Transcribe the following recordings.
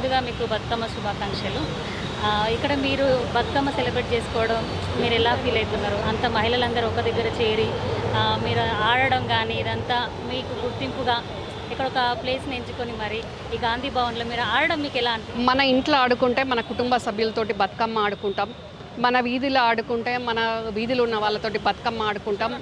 ముందుగా మీకు బతుకమ్మ శుభాకాంక్షలు. ఇక్కడ మీరు బతుకమ్మ సెలబ్రేట్ చేసుకోవడం మీరు ఎలా ఫీల్ అవుతున్నారు? అంత మహిళలందరూ ఒక దగ్గర చేరి మీరు ఆడడం గానీ ఇదంతా మీకు గుర్తింపుగా ఇక్కడ ఒక ప్లేస్‌ని ఎంచుకొని మరి ఈ గాంధీ భవన్‌లో మీరు ఆడడం మీకు ఎలా అనిపించింది? మన ఇంట్లో ఆడుకుంటే మన కుటుంబ సభ్యులతోటి బతుకమ్మ ఆడుకుంటాం. మన వీధిలో ఆడుకుంటే మన వీధిలో ఉన్న వాళ్ళతోటి బతుకమ్మ ఆడుకుంటాం.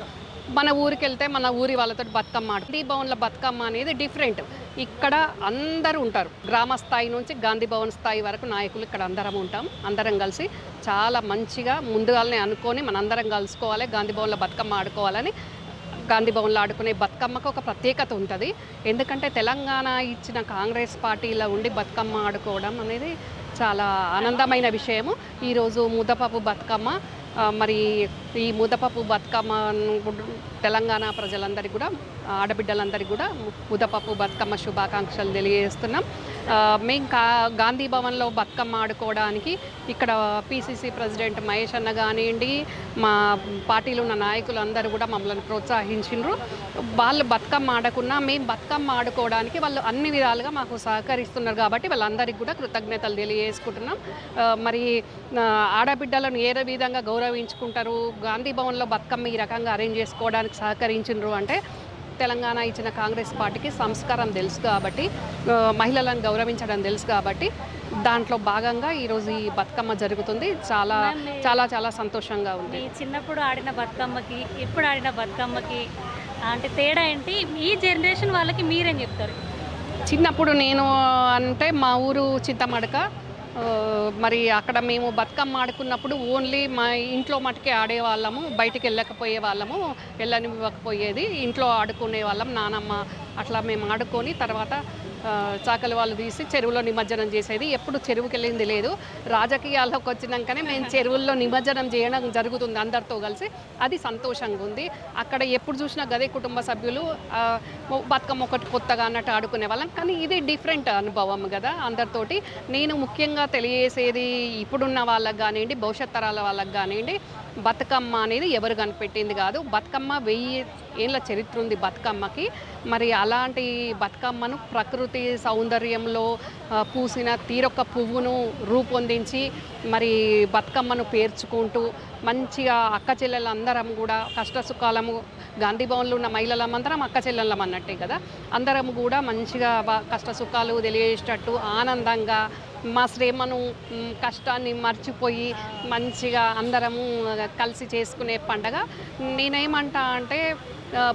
మన ఊరికెళ్తే మన ఊరి వాళ్ళతోటి బతుకమ్మ గాంధీ భవన్‌లో బతుకమ్మ అనేది డిఫరెంట్. ఇక్కడ అందరూ ఉంటారు. గ్రామ స్థాయి నుంచి గాంధీ భవన్ స్థాయి వరకు నాయకులు ఇక్కడ అందరం ఉంటాం. అందరం కలిసి చాలా మంచిగా ముందుగానే అనుకొని మనందరం కలుసుకోవాలి, గాంధీ భవన్‌లో బతుకమ్మ ఆడుకోవాలని. గాంధీ భవన్లో ఆడుకునే బతుకమ్మకు ఒక ప్రత్యేకత ఉంటుంది. ఎందుకంటే తెలంగాణ ఇచ్చిన కాంగ్రెస్ పార్టీలో ఉండి బతుకమ్మ ఆడుకోవడం అనేది చాలా ఆనందమైన విషయము. ఈరోజు ముద్దపప్పు బతుకమ్మ, మరి ఈ ముద్దపప్పు బతుకమ్మను తెలంగాణ ప్రజలందరికీ కూడా, ఆడబిడ్డలందరికీ కూడా ముద్దపప్పు బతుకమ్మ శుభాకాంక్షలు తెలియజేస్తున్నాం. మేము గాంధీ భవన్లో బతుకమ్మ ఆడుకోవడానికి ఇక్కడ పిసిసి ప్రెసిడెంట్ మహేష్ అన్న కానివ్వండి, మా పార్టీలో ఉన్న నాయకులు అందరూ కూడా మమ్మల్ని ప్రోత్సహించిండ్రు. వాళ్ళు బతుకమ్మ ఆడకున్నా మేము బతుకమ్మ ఆడుకోవడానికి వాళ్ళు అన్ని విధాలుగా మాకు సహకరిస్తున్నారు కాబట్టి వాళ్ళందరికీ కూడా కృతజ్ఞతలు తెలియజేసుకుంటున్నాం. మరి ఆడబిడ్డలను ఏ విధంగా గౌరవించుకుంటారు, గాంధీ భవన్లో బతుకమ్మ ఈ రకంగా అరేంజ్ చేసుకోవడానికి సహకరించిండ్రు అంటే తెలంగాణ ఇచ్చిన కాంగ్రెస్ పార్టీకి సంస్కారం తెలుసు కాబట్టి, మహిళలను గౌరవించడం తెలుసు కాబట్టి దాంట్లో భాగంగా ఈరోజు ఈ బతుకమ్మ జరుగుతుంది. చాలా చాలా చాలా సంతోషంగా ఉంది. చిన్నప్పుడు ఆడిన బతుకమ్మకి ఇప్పుడు ఆడిన బతుకమ్మకి అంటే తేడా ఏంటి? ఈ జనరేషన్ వాళ్ళకి మీరేం చెప్తారు? చిన్నప్పుడు నేను అంటే మా ఊరు చింతమడక. మరి అక్కడ మేము బతుకమ్మ ఆడుకున్నప్పుడు ఓన్లీ మా ఇంట్లో మటుకే ఆడేవాళ్ళము, బయటికి వెళ్ళకపోయే వాళ్ళము, వెళ్ళనివ్వకపోయేది. ఇంట్లో ఆడుకునే వాళ్ళం, నానమ్మ అట్లా మేము ఆడుకొని తర్వాత చాకలి వాళ్ళు తీసి చెరువులో నిమజ్జనం చేసేది. ఎప్పుడు చెరువుకి వెళ్ళింది లేదు. రాజకీయాల్లోకి వచ్చినాకనే మేము చెరువుల్లో నిమజ్జనం చేయడం జరుగుతుంది అందరితో కలిసి. అది సంతోషంగా ఉంది. అక్కడ ఎప్పుడు చూసినా గదే కుటుంబ సభ్యులు బతుకమ్మ ఒకటి కొత్తగా అన్నట్టు ఆడుకునే వాళ్ళం. కానీ ఇది డిఫరెంట్ అనుభవం కదా అందరితోటి. నేను ముఖ్యంగా తెలియజేసేది ఇప్పుడున్న వాళ్ళకి కానివ్వండి, భవిష్యత్ తరాల వాళ్ళకి కానివ్వండి, బతుకమ్మ అనేది ఎవరు కనిపెట్టింది కాదు. బతుకమ్మ 1000 ఏళ్ళ చరిత్ర ఉంది బతుకమ్మకి. మరి అలాంటి బతుకమ్మను ప్రకృతి సౌందర్యంలో పూసిన తీరొక్క పువ్వును రూపొందించి మరి బతుకమ్మను పేర్చుకుంటూ మంచిగా అక్క చెల్లెలందరం కూడా కష్ట సుఖాలము, గాంధీ భవన్లో ఉన్న మహిళలందరం అక్క చెల్లెళ్ళం అన్నట్టే కదా, అందరం కూడా మంచిగా కష్ట సుఖాలు తెలియజేసేటట్టు ఆనందంగా మా శ్రమను కష్టాన్ని మర్చిపోయి మంచిగా అందరము కలిసి చేసుకునే పండగ. నేనేమంటా అంటే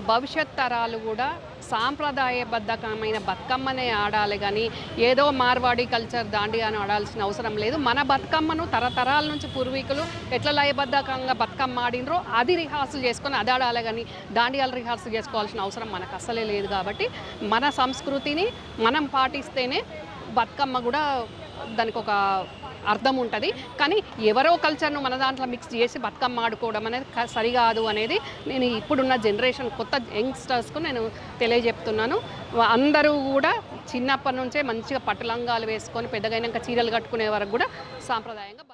భవిష్యత్ తరాలు కూడా సాంప్రదాయబద్ధమైన బతుకమ్మనే ఆడాలి కానీ ఏదో మార్వాడి కల్చర్ దాండియాను ఆడాల్సిన అవసరం లేదు. మన బతుకమ్మను తరతరాల నుంచి పూర్వీకులు ఎట్లా లయబద్ధకంగా బతుకమ్మ ఆడినరో అది రిహార్సల్ చేసుకొని అది ఆడాలి కానీ దాండియాలు రిహార్సల్ చేసుకోవాల్సిన అవసరం మనకు అస్సలే లేదు. కాబట్టి మన సంస్కృతిని మనం పాటిస్తేనే బతుకమ్మ కూడా దానికి ఒక అర్థం ఉంటుంది. కానీ ఎవరో కల్చర్ను మన దాంట్లో మిక్స్ చేసి బతుకమ్మ ఆడుకోవడం అనేది సరికాదు అనేది నేను ఇప్పుడున్న జనరేషన్ కొత్త యంగ్స్టర్స్కు నేను తెలియజెప్తున్నాను. అందరూ కూడా చిన్నప్పటి నుంచే మంచిగా పట్టులంగాలు వేసుకొని పెద్దగైనాక చీరలు కట్టుకునే వరకు కూడా సాంప్రదాయంగా